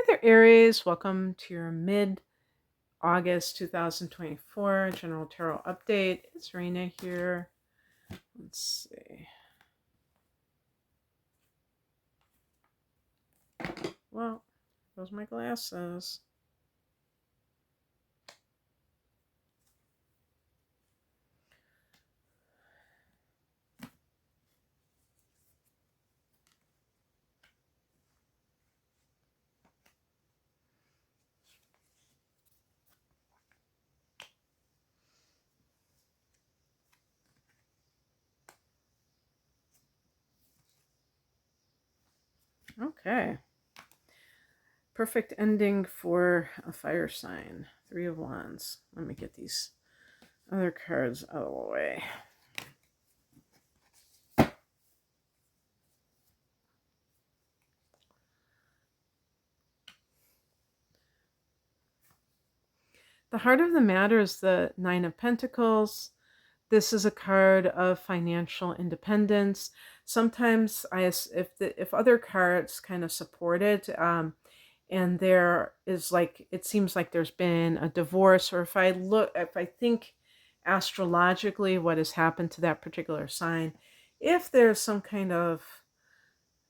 there, Aries. Welcome to your mid-August 2024 General Tarot Update. It's Raina here. Let's see. Well, those are my glasses. Okay. Perfect ending for a fire sign. 3 of Wands. Let me get these other cards out of the way. The heart of the matter is the 9 of Pentacles. This is a card of financial independence. Sometimes if other cards kind of support it, and there is it seems like there's been a divorce, or if I think astrologically what has happened to that particular sign, if there's some kind of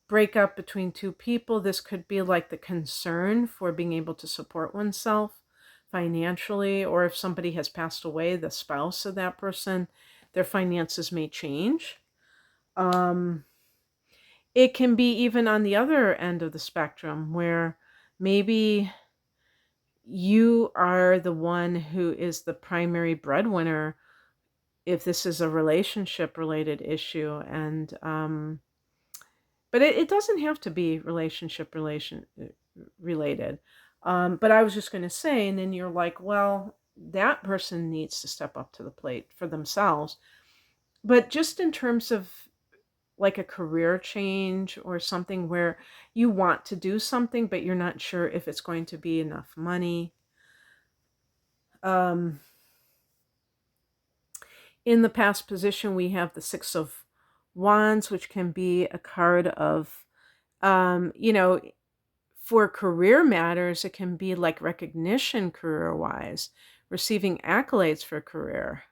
breakup between two people, this could be like the concern for being able to support oneself financially, or if somebody has passed away, the spouse of that person, their finances may change. It can be even on the other end of the spectrum where maybe you are the one who is the primary breadwinner if this is a relationship related issue. And but it doesn't have to be relationship related. But I was just going to say, and then you're like, well, that person needs to step up to the plate for themselves. But just in terms of like a career change or something where you want to do something, but you're not sure if it's going to be enough money. In the past position, we have the 6 of Wands, which can be a card of, for career matters, it can be like recognition career-wise, receiving accolades for career.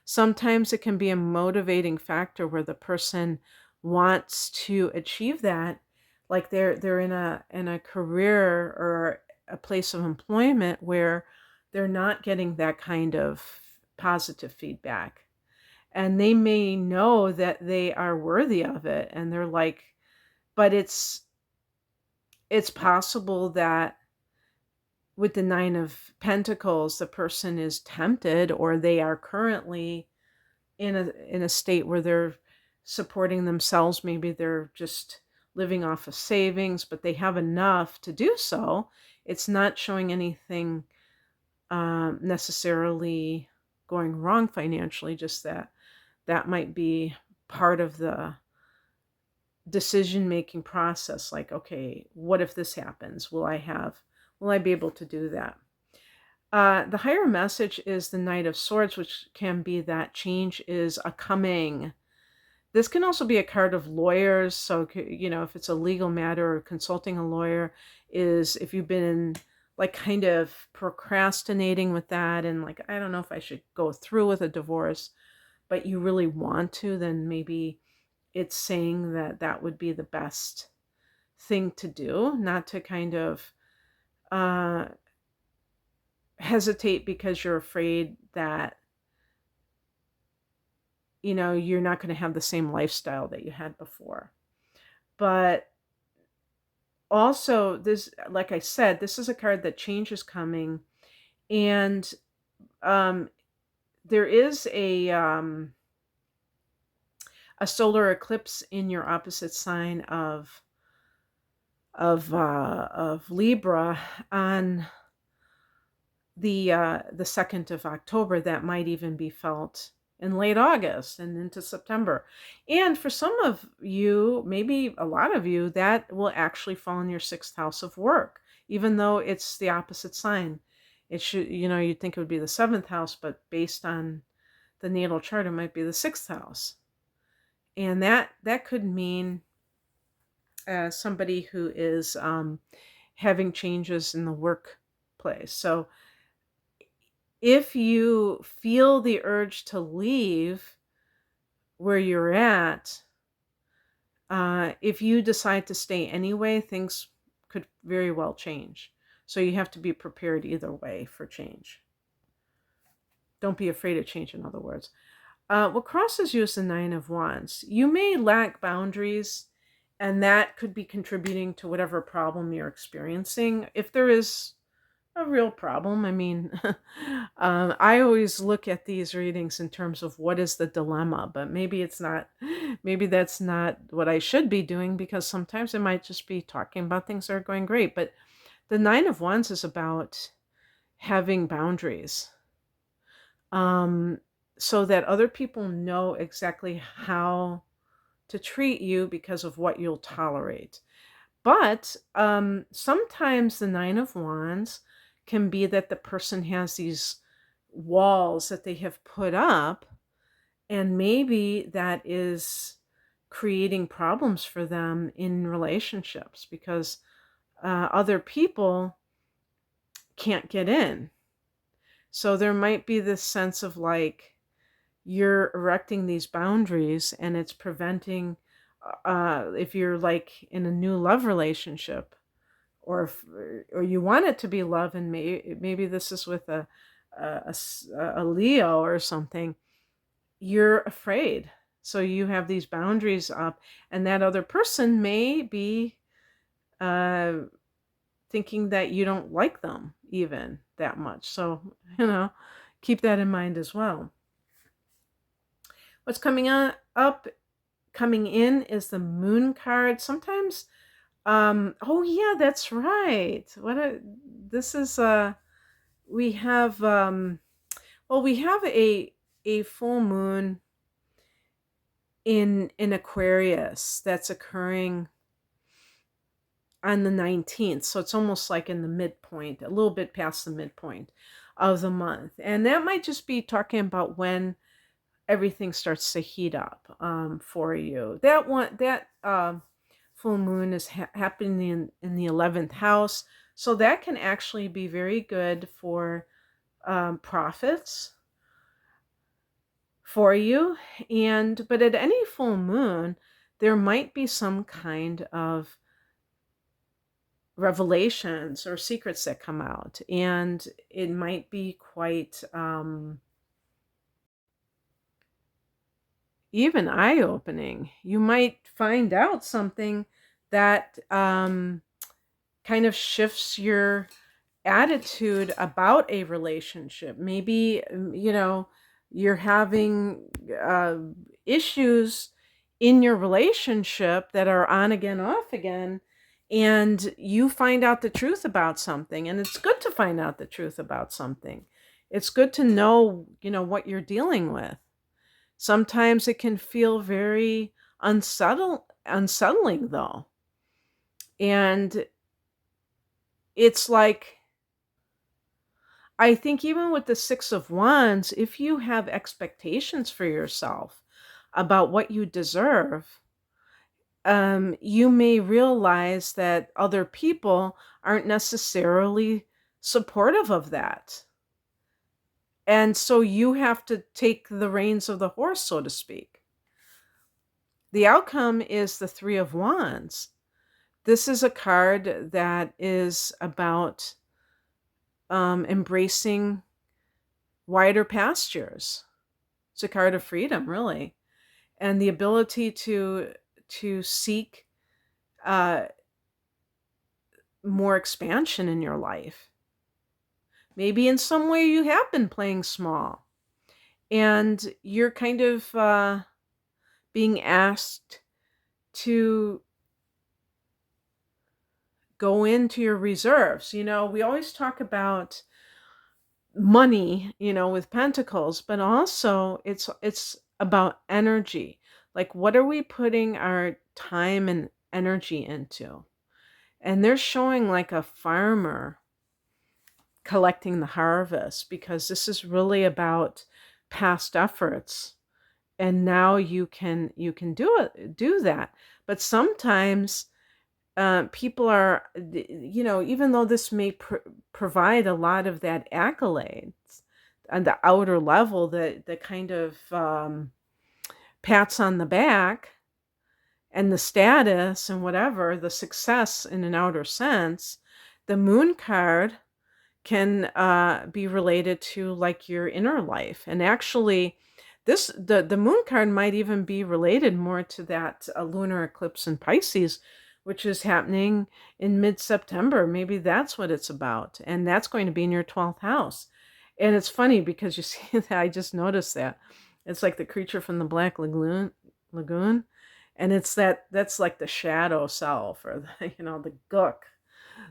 Sometimes it can be a motivating factor where the person wants to achieve that, like they're in a career or a place of employment where they're not getting that kind of positive feedback. And they may know that they are worthy of it, and they're like, but it's possible that with the 9 of Pentacles, the person is tempted, or they are currently in a state where they're supporting themselves. Maybe they're just living off of savings, but they have enough to do so. It's not showing anything necessarily going wrong financially, just that might be part of the decision-making process. Like, okay, what if this happens? Will I be able to do that? The higher message is the Knight of Swords, which can be that change is a coming. This can also be a card of lawyers. So, if it's a legal matter or consulting a lawyer, is if you've been like kind of procrastinating with that and like, I don't know if I should go through with a divorce, but you really want to, then maybe it's saying that that would be the best thing to do, not to kind of hesitate because you're afraid that you're not going to have the same lifestyle that you had before. But also, this, like I said, this is a card that change is coming, and there is a solar eclipse in your opposite sign of Libra on the 2nd of October that might even be felt in late August and into September. And for some of you, maybe a lot of you, that will actually fall in your 6th house of work, even though it's the opposite sign. It should, you'd think it would be the 7th house, but based on the natal chart, it might be the 6th house. And that could mean somebody who is having changes in the workplace. So if you feel the urge to leave where you're at, if you decide to stay anyway, things could very well change. So you have to be prepared either way for change. Don't be afraid of change, in other words. What crosses you is the Nine of Wands. You may lack boundaries, and that could be contributing to whatever problem you're experiencing. If there is a real problem, I mean, I always look at these readings in terms of what is the dilemma, but maybe it's not, maybe that's not what I should be doing, because sometimes I might just be talking about things that are going great. But the Nine of Wands is about having boundaries, so that other people know exactly how to treat you because of what you'll tolerate. But sometimes the Nine of Wands can be that the person has these walls that they have put up, and maybe that is creating problems for them in relationships because other people can't get in. So there might be this sense of like you're erecting these boundaries and it's preventing, if you're like in a new love relationship, or or you want it to be love, and maybe this is with a Leo or something, you're afraid. So you have these boundaries up, and that other person may be uh, thinking that you don't like them even that much. So, keep that in mind as well. What's coming in is the Moon card. Sometimes, oh yeah, that's right. This is, we have, we have a full moon in Aquarius that's occurring on the 19th. So it's almost like in the midpoint, a little bit past the midpoint of the month. And that might just be talking about when everything starts to heat up for you. That full moon is happening in the 11th house. So that can actually be very good for profits for you. But at any full moon, there might be some kind of revelations or secrets that come out, and it might be quite even eye-opening. You might find out something that kind of shifts your attitude about a relationship. Maybe, you're having issues in your relationship that are on again, off again, and you find out the truth about something. And it's good to find out the truth about something. It's good to know, what you're dealing with. Sometimes it can feel very unsettling though. And it's like, I think even with the Six of Wands, if you have expectations for yourself about what you deserve, you may realize that other people aren't necessarily supportive of that. And so you have to take the reins of the horse, so to speak. The outcome is the Three of Wands. This is a card that is about embracing wider pastures. It's a card of freedom, really, and the ability to seek more expansion in your life. Maybe in some way you have been playing small, and you're kind of being asked to go into your reserves. We always talk about money, with pentacles, but also it's about energy. Like, what are we putting our time and energy into? And they're showing like a farmer collecting the harvest, because this is really about past efforts, and now you can do that. But sometimes people are, even though this may provide a lot of that accolades on the outer level, the kind of pats on the back and the status and whatever, the success in an outer sense, the moon card can be related to like your inner life. And actually, the moon card might even be related more to that lunar eclipse in Pisces, which is happening in mid-September. Maybe that's what it's about, and that's going to be in your 12th house. And it's funny because you see that I just noticed that it's like the creature from the Black Lagoon, and that's like the shadow self, or the the gook.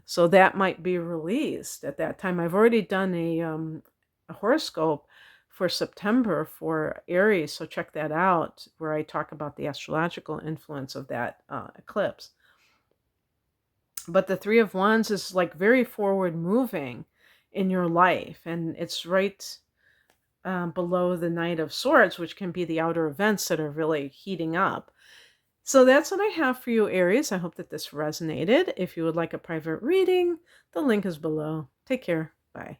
So that might be released at that time. I've already done a horoscope for September for Aries, so check that out, where I talk about the astrological influence of that eclipse. But the Three of Wands is like very forward moving in your life, and it's right below the Knight of Swords, which can be the outer events that are really heating up. So that's what I have for you, Aries. I hope that this resonated. If you would like a private reading, the link is below. Take care. Bye.